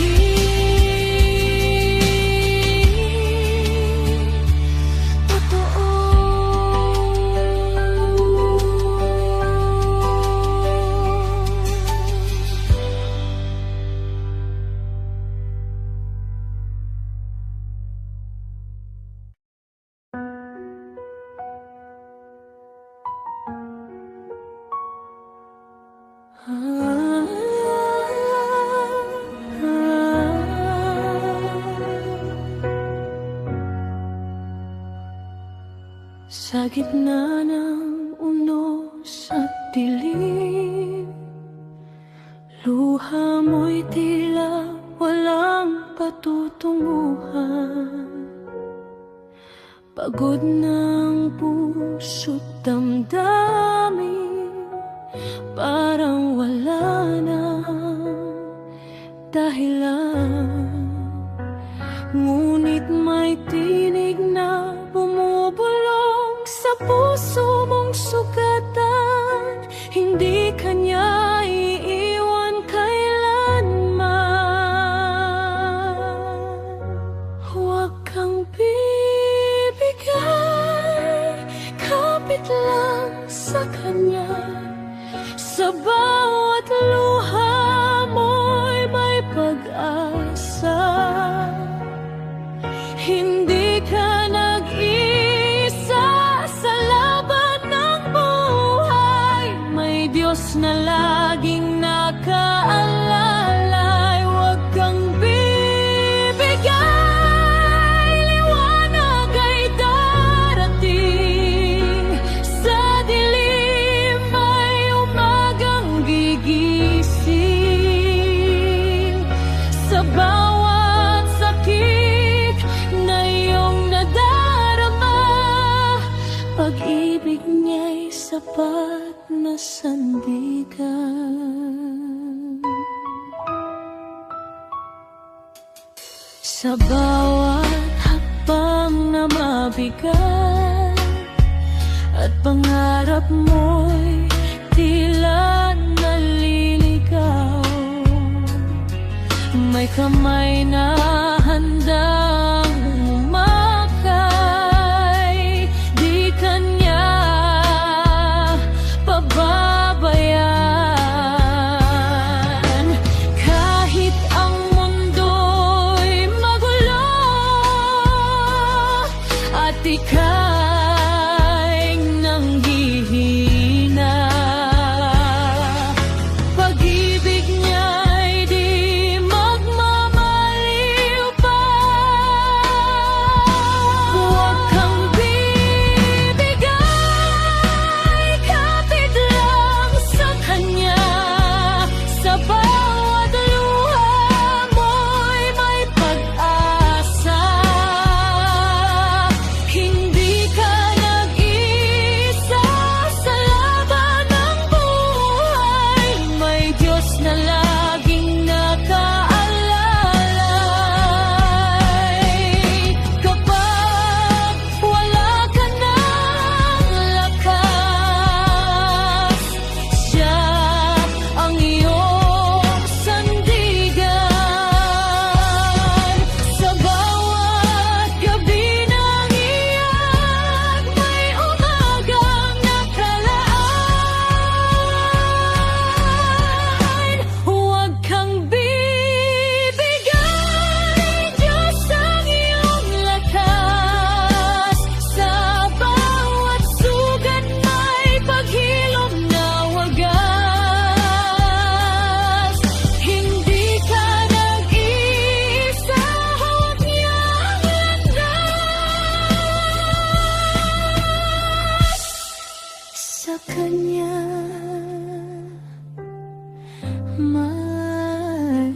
Sa gitna ng unos at dilim, luha mo'y tila walang patutunguhan. Pagod ng puso't damdamin, parang wala na dahilan. Ngunit may tinig na bumubulong sa puso mong sugatan. Hindi kanya iiwan kailanman. Huwag kang bibigay, kanya. Sa bawat luha mo'y may pag-asa. Hindi ka nag-iisa sa laban ng buhay. May Diyos na laging nakaalalay. Huwag kang bibigay, liwanag ay darating. Sa dilim ay umagang gigising. Sa bawat sakit na iyong nadarama, pag-ibig niya'y sapat na sandigan. Sa bawat hakbang na mabigat at pangarap mo'y tila naliligaw, may kamay na handang umakay. Di kanya pababayaan. Kahit ang mundo'y magulo at ika'y nanghihina, pag-ibig niya'y di magmamaliw pa. Huwag kang bibigay, kapit lang sa kanya. Sa bawat luha mo'y may pag-asa. Hindi ka nag-iisa sa laban ng buhay. May Diyos na laging nakaalalay. Kapag wala ka ng lakas, siya ang iyong sandigan. Sa bawat gabi ng iyak, may umagang nakalaan. Huwag kang bibigay, Diyos ang iyong lakas. Sa bawat sugat may paghilom na wagas. Hindi ka nag-iisa, hawak niyang landas. Sa kanya may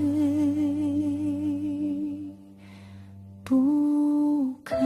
bukas.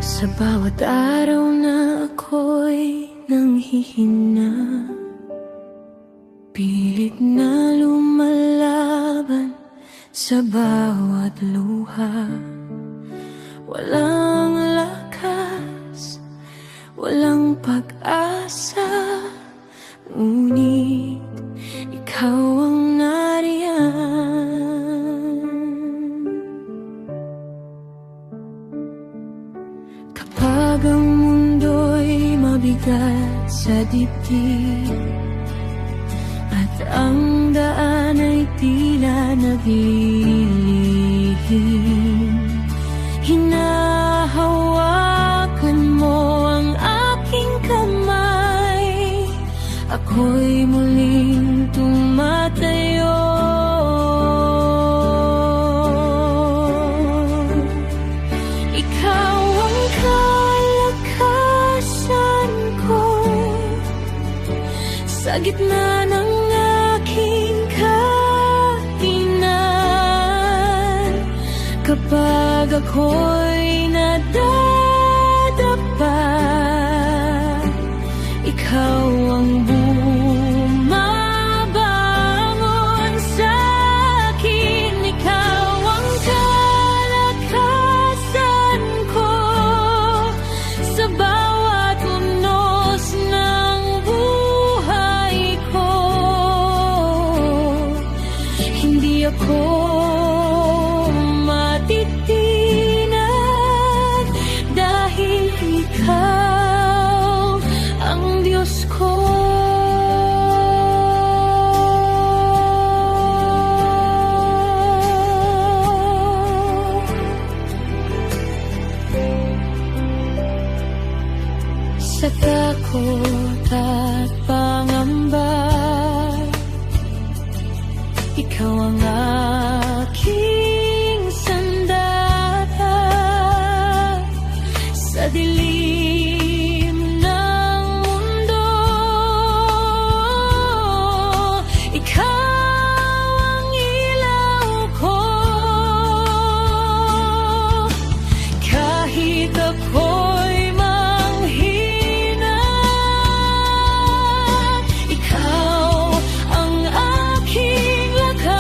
Sa bawat araw na ako'y nanghihina, pilit na lumalaban sa bawat luha. Walang lakas, walang pag-asa, ngunit ikaw ang nariyan. Kapag ang mundo'y mabigat sa dibdib at ang daan ay tila naglilihim, hinahawakan mo ang aking kamay. Ako'y muling tumatayo. Ikaw ang kalakasan ko sa gitna ng aking kainan, kapag ako'y nadadapa, ikaw ang bumabangon sa'kin. Ikaw ang kalakasan ko sa bawat unos ng buhay ko. Hindi ako matitinag dahil ikaw ang Diyos ko. Sa takot at pangamba, ikaw ang aking sandata. Sa dilim ng mundo, ikaw ang ilaw ko. Kahit ako'y manghina, ikaw ang aking lakas.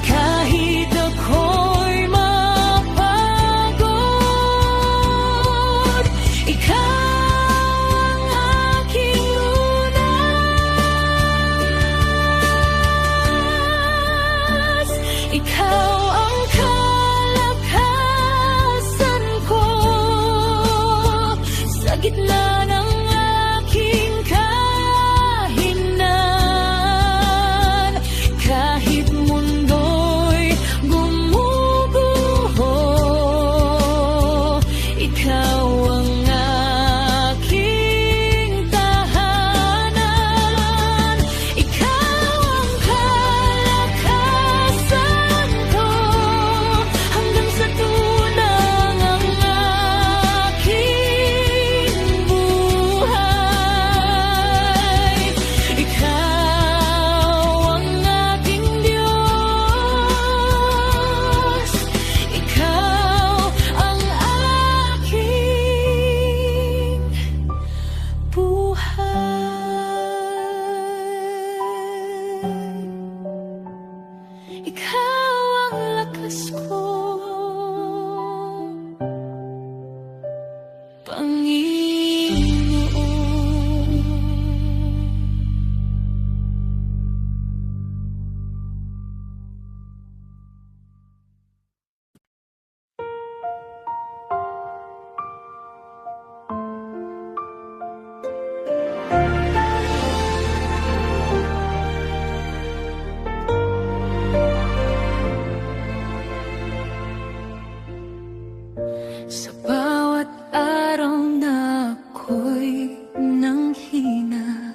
Kahit ako'y mapagod, ikaw ang aking lunas. Ikaw ang kalakasan ko sa gitna ng aking kahinan. Kahit mundo'y gumuguho, ikaw ang aking tahanan. Ikaw ang kalakasan ko hanggang sa tunang ang aking buhay. Ikaw ang aking Diyos. Ikaw ang aking buhay. Ikaw ang lakas ko, Panginoon. Sa bawat araw na ako'y nanghina,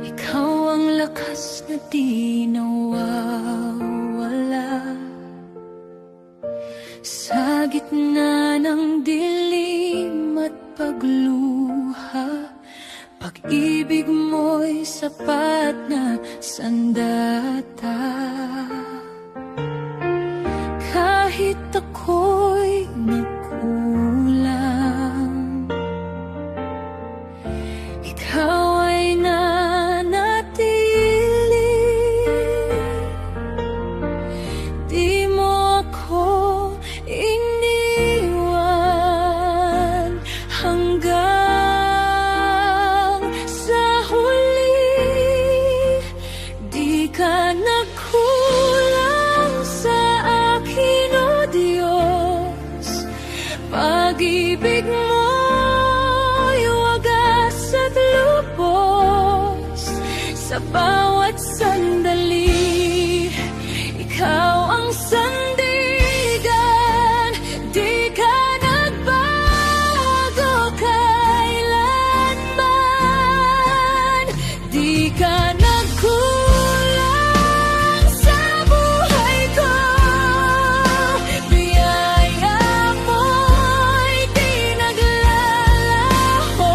ikaw ang lakas na di nawawala. Sa gitna ng dilim at pagluha, pag-ibig mo'y sapat na sandata. Kahit ako'y nagkulang, ikaw ay nanatili. Di mo ako iniwan hanggang sa huli. Di ka nagkulang sa akin, O Diyos. Pag-ibig mo'y wagas at lubos. Sa bawat sandali, ikaw ang sandigan. Di ka nagbago kailanman. Di ka nagkulang sa buhay ko. Biyaya mo'y di naglalaho.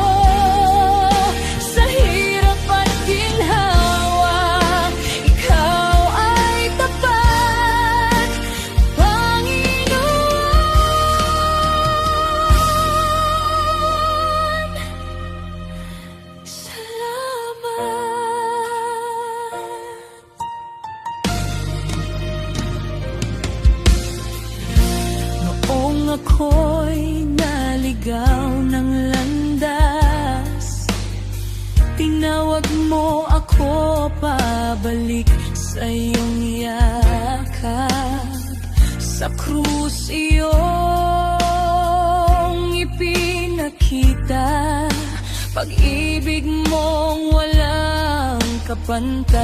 ako'y naligaw ng landas, tinawag mo ako pabalik sa iyong yakap. Sa krus iyong ipinakita, pag-ibig mong walang kapantay.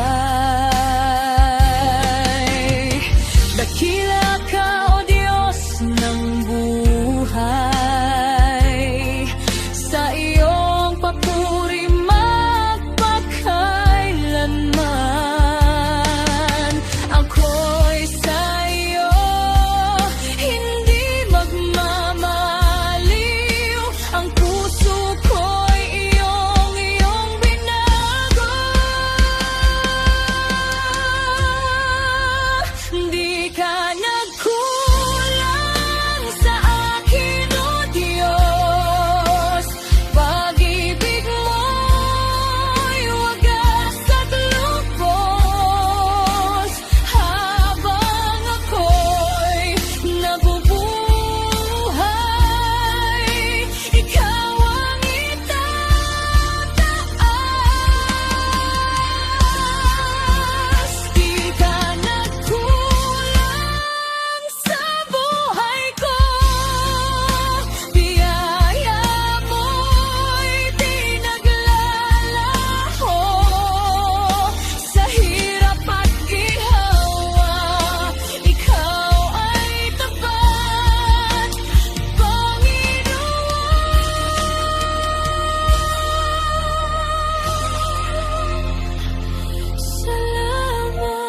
Dakila ka, O Diyos ng buhay, sa iyong papuri magpakailanman. Ako'y sa iyo hindi magmamaliw, ang puso ko'y iyong binago. Di ka nagkulang sa akin, O Diyos. Pag-ibig mo'y wagas at lubos. Habang ako'y nabubuhay, ikaw ang itataas. Di ka nagkulang sa buhay ko, biyaya mo'y pinaglalaho. Sa hirap at ginhawa, ikaw ay tapat, Panginoon. Salamat.